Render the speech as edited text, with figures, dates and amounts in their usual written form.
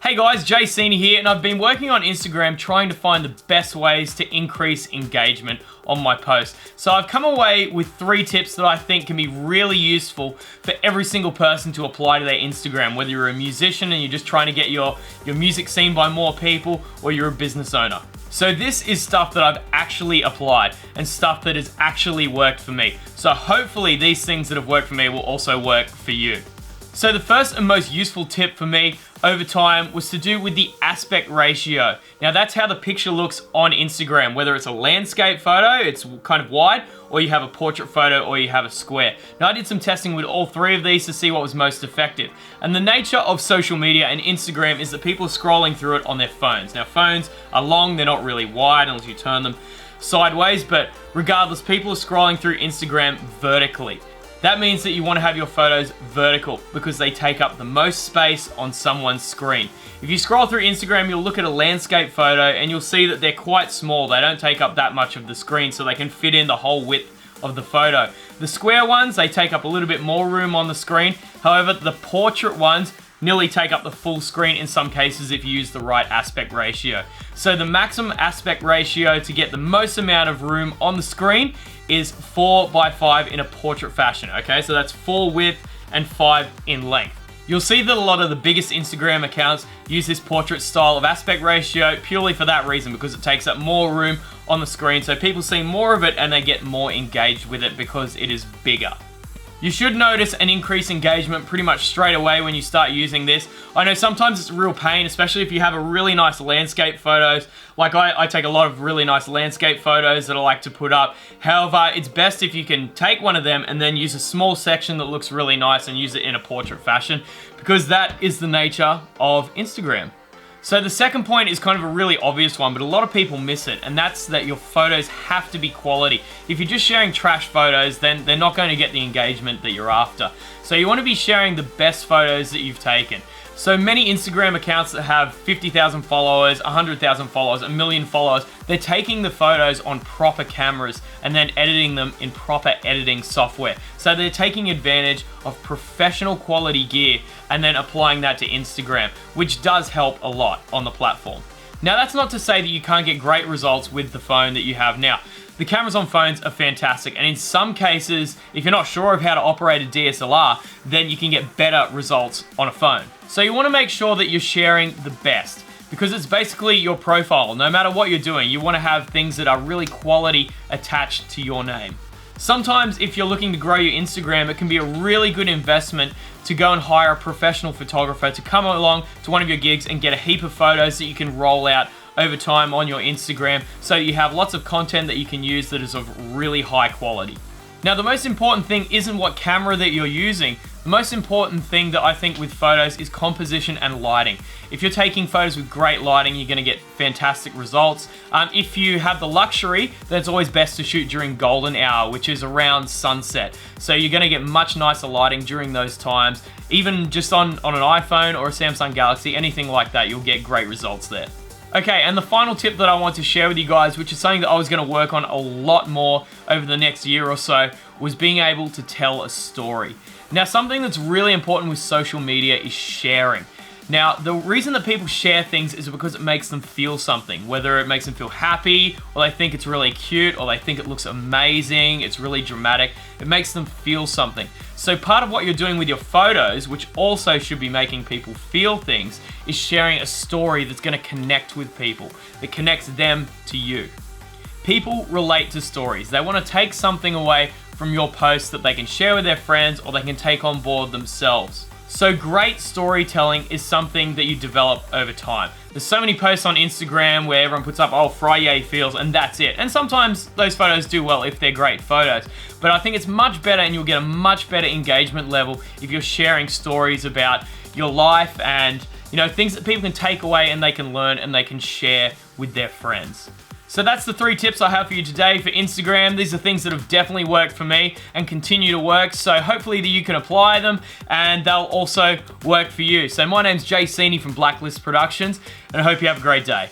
Hey guys, Jay Senior here, and I've been working on Instagram trying to find the best ways to increase engagement on my posts. So I've come away with 3 tips that I think can be really useful for every single person to apply to their Instagram, whether you're a musician and you're just trying to get your music seen by more people, or you're a business owner. So this is stuff that I've actually applied and stuff that has actually worked for me. So hopefully these things that have worked for me will also work for you. So the first and most useful tip for me over time was to do with the aspect ratio. Now that's how the picture looks on Instagram, whether it's a landscape photo, it's kind of wide, or you have a portrait photo, or you have a square. Now I did some testing with all 3 of these to see what was most effective. And the nature of social media and Instagram is that people are scrolling through it on their phones. Now phones are long, they're not really wide unless you turn them sideways, but regardless, people are scrolling through Instagram vertically. That means that you want to have your photos vertical because they take up the most space on someone's screen. If you scroll through Instagram, you'll look at a landscape photo and you'll see that they're quite small. They don't take up that much of the screen, so they can fit in the whole width of the photo. The square ones, they take up a little bit more room on the screen. However, the portrait ones nearly take up the full screen in some cases if you use the right aspect ratio. So the maximum aspect ratio to get the most amount of room on the screen is 4:5 in a portrait fashion, okay? So that's 4 width and 5 in length. You'll see that a lot of the biggest Instagram accounts use this portrait style of aspect ratio purely for that reason, because it takes up more room on the screen, so people see more of it and they get more engaged with it because it is bigger. You should notice an increased engagement pretty much straight away when you start using this. I know sometimes it's a real pain, especially if you have a really nice landscape photos. Like I take a lot of really nice landscape photos that I like to put up. However, it's best if you can take one of them and then use a small section that looks really nice and use it in a portrait fashion, because that is the nature of Instagram. So the second point is kind of a really obvious one, but a lot of people miss it, and that's that your photos have to be quality. If you're just sharing trash photos, then they're not going to get the engagement that you're after. So you want to be sharing the best photos that you've taken. So many Instagram accounts that have 50,000 followers, 100,000 followers, 1 million followers, they're taking the photos on proper cameras and then editing them in proper editing software. So they're taking advantage of professional quality gear and then applying that to Instagram, which does help a lot on the platform. Now that's not to say that you can't get great results with the phone that you have now. The cameras on phones are fantastic, and in some cases, if you're not sure of how to operate a DSLR, then you can get better results on a phone. So you want to make sure that you're sharing the best, because it's basically your profile. No matter what you're doing, you want to have things that are really quality attached to your name. Sometimes if you're looking to grow your Instagram, it can be a really good investment to go and hire a professional photographer to come along to one of your gigs and get a heap of photos that you can roll out over time on your Instagram, so you have lots of content that you can use that is of really high quality. Now the most important thing isn't what camera that you're using. The most important thing that I think with photos is composition and lighting. If you're taking photos with great lighting, you're going to get fantastic results. If you have the luxury, then it's always best to shoot during golden hour, which is around sunset. So you're going to get much nicer lighting during those times. Even just on an iPhone or a Samsung Galaxy, anything like that, you'll get great results there. Okay, and the final tip that I want to share with you guys, which is something that I was going to work on a lot more over the next year or so, was being able to tell a story. Now, something that's really important with social media is sharing. Now, the reason that people share things is because it makes them feel something, whether it makes them feel happy, or they think it's really cute, or they think it looks amazing, it's really dramatic. It makes them feel something. So part of what you're doing with your photos, which also should be making people feel things, is sharing a story that's going to connect with people, that connects them to you. People relate to stories. They want to take something away from your posts that they can share with their friends, or they can take on board themselves. So great storytelling is something that you develop over time. There's so many posts on Instagram where everyone puts up, oh, Friday feels, and that's it. And sometimes those photos do well if they're great photos. But I think it's much better, and you'll get a much better engagement level if you're sharing stories about your life and, you know, things that people can take away and they can learn and they can share with their friends. So that's the 3 tips I have for you today for Instagram. These are things that have definitely worked for me and continue to work. So hopefully that you can apply them and they'll also work for you. So my name's Jay Senior from Blacklist Productions, and I hope you have a great day.